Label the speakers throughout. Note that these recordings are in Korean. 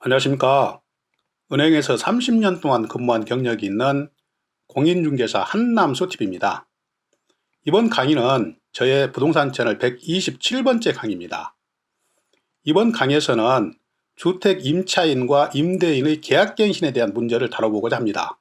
Speaker 1: 안녕하십니까. 은행에서 30년 동안 근무한 경력이 있는 공인중개사 한남수TV입니다. 이번 강의는 저의 부동산 채널 127번째 강의입니다. 이번 강의에서는 주택 임차인과 임대인의 계약갱신에 대한 문제를 다뤄보고자 합니다.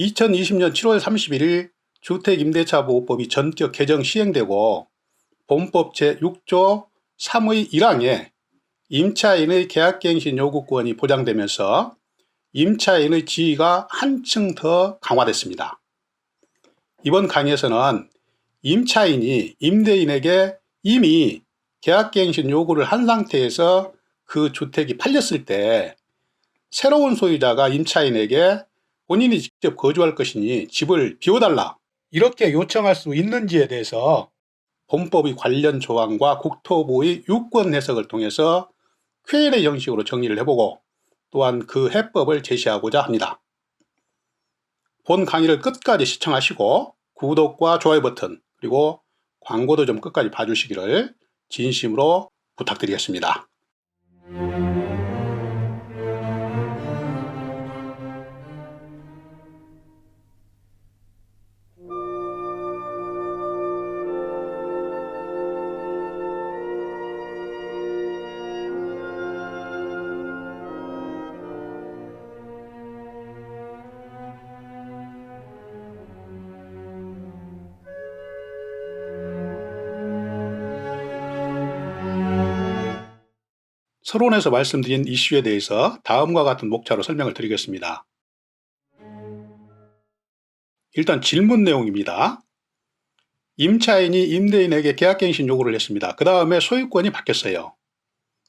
Speaker 1: 2020년 7월 31일 주택임대차보호법이 전격 개정 시행되고 본법 제6조 3의 1항에 임차인의 계약갱신 요구권이 보장되면서 임차인의 지위가 한층 더 강화됐습니다. 이번 강의에서는 임차인이 임대인에게 이미 계약갱신 요구를 한 상태에서 그 주택이 팔렸을 때 새로운 소유자가 임차인에게 본인이 직접 거주할 것이니 집을 비워달라 이렇게 요청할 수 있는지에 대해서 본법의 관련 조항과 국토부의 유권 해석을 통해서 Q&A 형식으로 정리를 해보고 또한 그 해법을 제시하고자 합니다. 본 강의를 끝까지 시청하시고 구독과 좋아요 버튼 그리고 광고도 좀 끝까지 봐주시기를 진심으로 부탁드리겠습니다. 서론에서 말씀드린 이슈에 대해서 다음과 같은 목차로 설명을 드리겠습니다. 일단 질문 내용입니다. 임차인이 임대인에게 계약갱신 요구를 했습니다. 그 다음에 소유권이 바뀌었어요.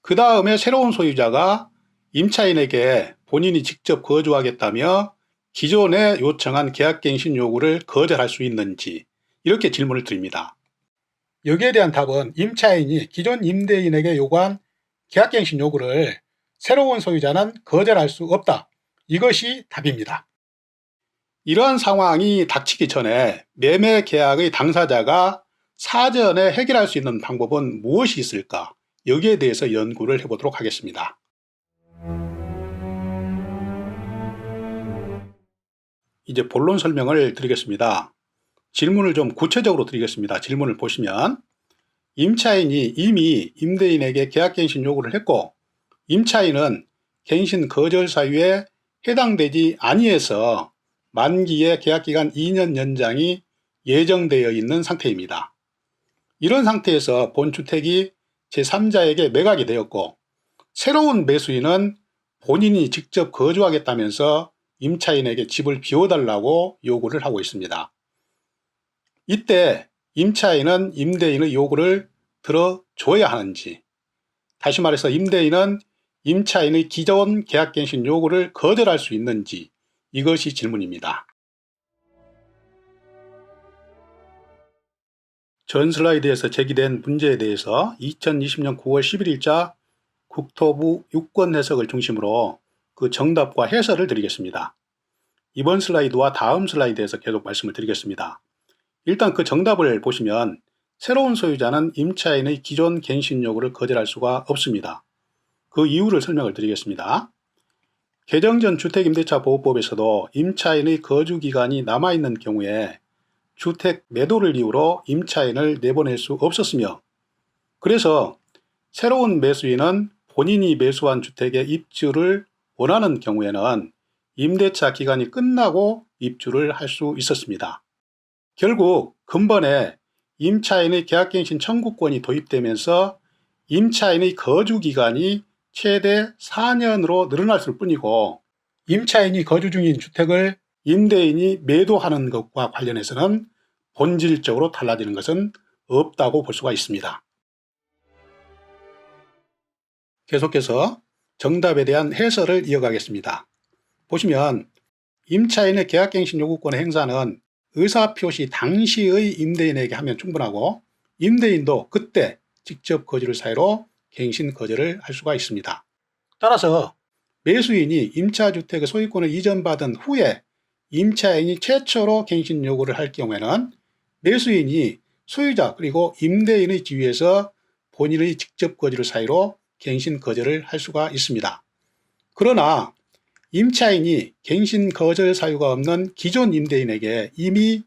Speaker 1: 그 다음에 새로운 소유자가 임차인에게 본인이 직접 거주하겠다며 기존에 요청한 계약갱신 요구를 거절할 수 있는지 이렇게 질문을 드립니다. 여기에 대한 답은 임차인이 기존 임대인에게 요구한 계약갱신 요구를 새로운 소유자는 거절할 수 없다. 이것이 답입니다. 이러한 상황이 닥치기 전에 매매 계약의 당사자가 사전에 해결할 수 있는 방법은 무엇이 있을까? 여기에 대해서 연구를 해보도록 하겠습니다. 이제 본론 설명을 드리겠습니다. 질문을 좀 구체적으로 드리겠습니다. 질문을 보시면 임차인이 이미 임대인에게 계약갱신 요구를 했고 임차인은 갱신 거절 사유에 해당되지 아니해서 만기의 계약기간 2년 연장이 예정되어 있는 상태입니다. 이런 상태에서 본 주택이 제3자에게 매각이 되었고 새로운 매수인은 본인이 직접 거주하겠다면서 임차인에게 집을 비워달라고 요구를 하고 있습니다. 이때 임차인은 임대인의 요구를 들어줘야 하는지, 다시 말해서 임대인은 임차인의 기존 계약갱신 요구를 거절할 수 있는지, 이것이 질문입니다. 전 슬라이드에서 제기된 문제에 대해서 2020년 9월 11일자 국토부 유권 해석을 중심으로 그 정답과 해설을 드리겠습니다. 이번 슬라이드와 다음 슬라이드에서 계속 말씀을 드리겠습니다. 일단 그 정답을 보시면 새로운 소유자는 임차인의 기존 갱신 요구를 거절할 수가 없습니다. 그 이유를 설명을 드리겠습니다. 개정 전 주택임대차보호법에서도 임차인의 거주기간이 남아있는 경우에 주택 매도를 이유로 임차인을 내보낼 수 없었으며 그래서 새로운 매수인은 본인이 매수한 주택의 입주를 원하는 경우에는 임대차 기간이 끝나고 입주를 할 수 있었습니다. 결국 근본에 임차인의 계약갱신 청구권이 도입되면서 임차인의 거주기간이 최대 4년으로 늘어났을 뿐이고 임차인이 거주 중인 주택을 임대인이 매도하는 것과 관련해서는 본질적으로 달라지는 것은 없다고 볼 수가 있습니다. 계속해서 정답에 대한 해설을 이어가겠습니다. 보시면 임차인의 계약갱신 요구권의 행사는 의사표시 당시의 임대인에게 하면 충분하고 임대인도 그때 직접 거주를 사유로 갱신 거절을 할 수가 있습니다. 따라서 매수인이 임차주택의 소유권을 이전받은 후에 임차인이 최초로 갱신 요구를 할 경우에는 매수인이 소유자 그리고 임대인의 지위에서 본인의 직접 거주를 사유로 갱신 거절을 할 수가 있습니다. 그러나 임차인이 갱신 거절 사유가 없는 기존 임대인에게 이미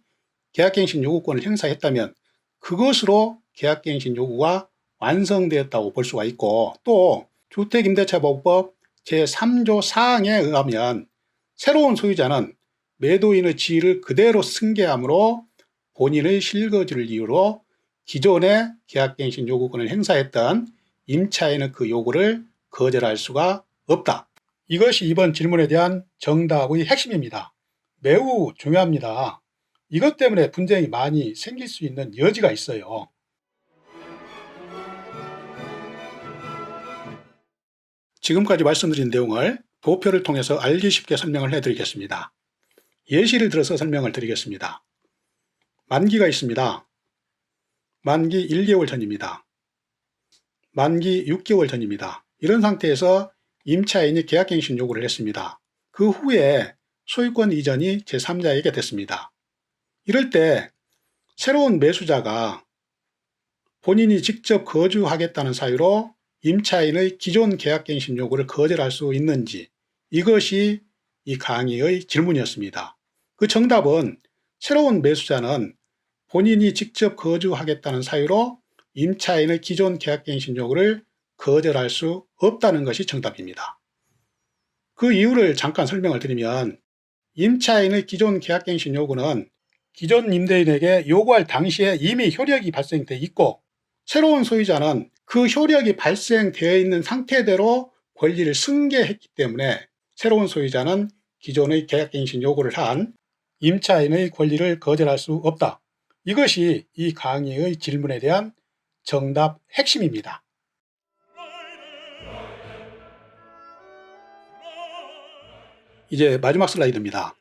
Speaker 1: 계약갱신 요구권을 행사했다면 그것으로 계약갱신 요구가 완성되었다고 볼 수가 있고, 또 주택임대차보호법 제3조 4항에 의하면 새로운 소유자는 매도인의 지위를 그대로 승계하므로 본인의 실거주를 이유로 기존의 계약갱신 요구권을 행사했던 임차인의 그 요구를 거절할 수가 없다. 이것이 이번 질문에 대한 정답의 핵심입니다. 매우 중요합니다. 이것 때문에 분쟁이 많이 생길 수 있는 여지가 있어요. 지금까지 말씀드린 내용을 도표를 통해서 알기 쉽게 설명을 해드리겠습니다. 예시를 들어서 설명을 드리겠습니다. 만기가 있습니다. 만기 1개월 전입니다. 만기 6개월 전입니다. 이런 상태에서 임차인이 계약갱신 요구를 했습니다. 그 후에 소유권 이전이 제3자에게 됐습니다. 이럴 때 새로운 매수자가 본인이 직접 거주하겠다는 사유로 임차인의 기존 계약갱신 요구를 거절할 수 있는지, 이것이 이 강의의 질문이었습니다. 그 정답은 새로운 매수자는 본인이 직접 거주하겠다는 사유로 임차인의 기존 계약갱신 요구를 거절할 수 없다는 것이 정답입니다. 그 이유를 잠깐 설명을 드리면, 임차인의 기존 계약갱신 요구는 기존 임대인에게 요구할 당시에 이미 효력이 발생돼 있고, 새로운 소유자는 그 효력이 발생되어 있는 상태대로 권리를 승계했기 때문에 새로운 소유자는 기존의 계약갱신 요구를 한 임차인의 권리를 거절할 수 없다. 이것이 이 강의의 질문에 대한 정답 핵심입니다. 이제 마지막 슬라이드입니다.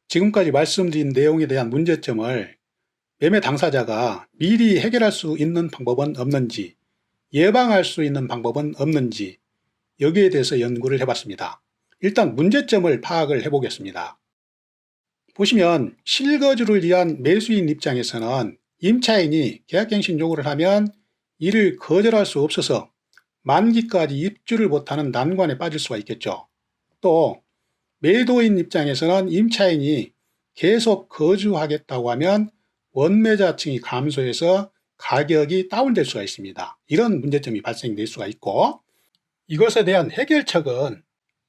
Speaker 1: 지금까지 말씀드린 내용에 대한 문제점을 매매 당사자가 미리 해결할 수 있는 방법은 없는지, 예방할 수 있는 방법은 없는지, 여기에 대해서 연구를 해봤습니다. 일단 문제점을 파악을 해보겠습니다. 보시면 실거주를 위한 매수인 입장에서는 임차인이 계약갱신 요구를 하면 이를 거절할 수 없어서 만기까지 입주를 못하는 난관에 빠질 수가 있겠죠. 또 매도인 입장에서는 임차인이 계속 거주하겠다고 하면 원매자층이 감소해서 가격이 다운될 수가 있습니다. 이런 문제점이 발생될 수가 있고, 이것에 대한 해결책은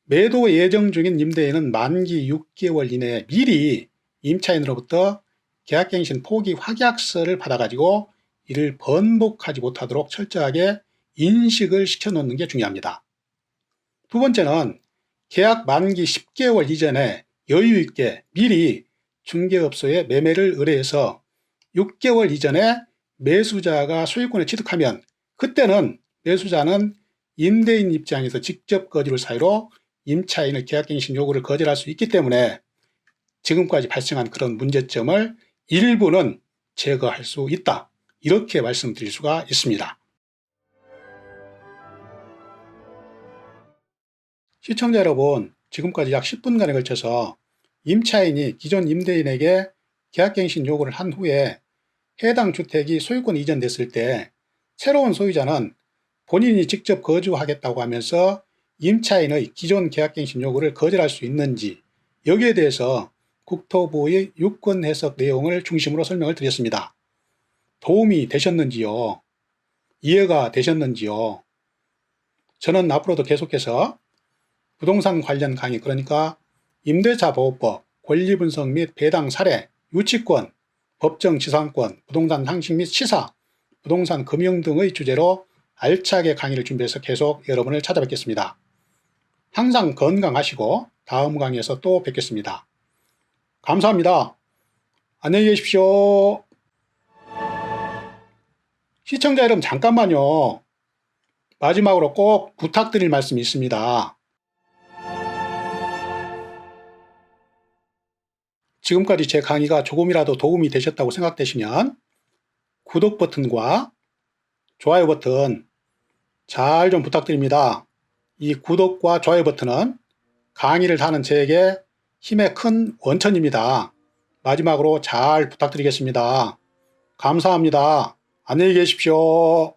Speaker 1: 매도 예정 중인 임대인은 만기 6개월 이내에 미리 임차인으로부터 계약갱신 포기 확약서를 받아가지고 이를 번복하지 못하도록 철저하게 인식을 시켜놓는 게 중요합니다. 두 번째는 계약 만기 10개월 이전에 여유 있게 미리 중개업소에 매매를 의뢰해서 6개월 이전에 매수자가 소유권을 취득하면 그때는 매수자는 임대인 입장에서 직접 거주를 사유로 임차인의 계약갱신 요구를 거절할 수 있기 때문에 지금까지 발생한 그런 문제점을 일부는 제거할 수 있다. 이렇게 말씀드릴 수가 있습니다. 시청자 여러분, 지금까지 약 10분간에 걸쳐서 임차인이 기존 임대인에게 계약갱신 요구를 한 후에 해당 주택이 소유권 이전됐을 때 새로운 소유자는 본인이 직접 거주하겠다고 하면서 임차인의 기존 계약갱신 요구를 거절할 수 있는지, 여기에 대해서 국토부의 유권 해석 내용을 중심으로 설명을 드렸습니다. 도움이 되셨는지요? 이해가 되셨는지요? 저는 앞으로도 계속해서 부동산 관련 강의, 그러니까 임대차 보호법, 권리분석 및 배당 사례, 유치권, 법정 지상권, 부동산 상식 및 시사, 부동산 금융 등의 주제로 알차게 강의를 준비해서 계속 여러분을 찾아뵙겠습니다. 항상 건강하시고 다음 강의에서 또 뵙겠습니다. 감사합니다. 안녕히 계십시오. 시청자 여러분, 잠깐만요. 마지막으로 꼭 부탁드릴 말씀이 있습니다. 지금까지 제 강의가 조금이라도 도움이 되셨다고 생각되시면 구독 버튼과 좋아요 버튼 잘 좀 부탁드립니다. 이 구독과 좋아요 버튼은 강의를 하는 저에게 힘의 큰 원천입니다. 마지막으로 잘 부탁드리겠습니다. 감사합니다. 안녕히 계십시오.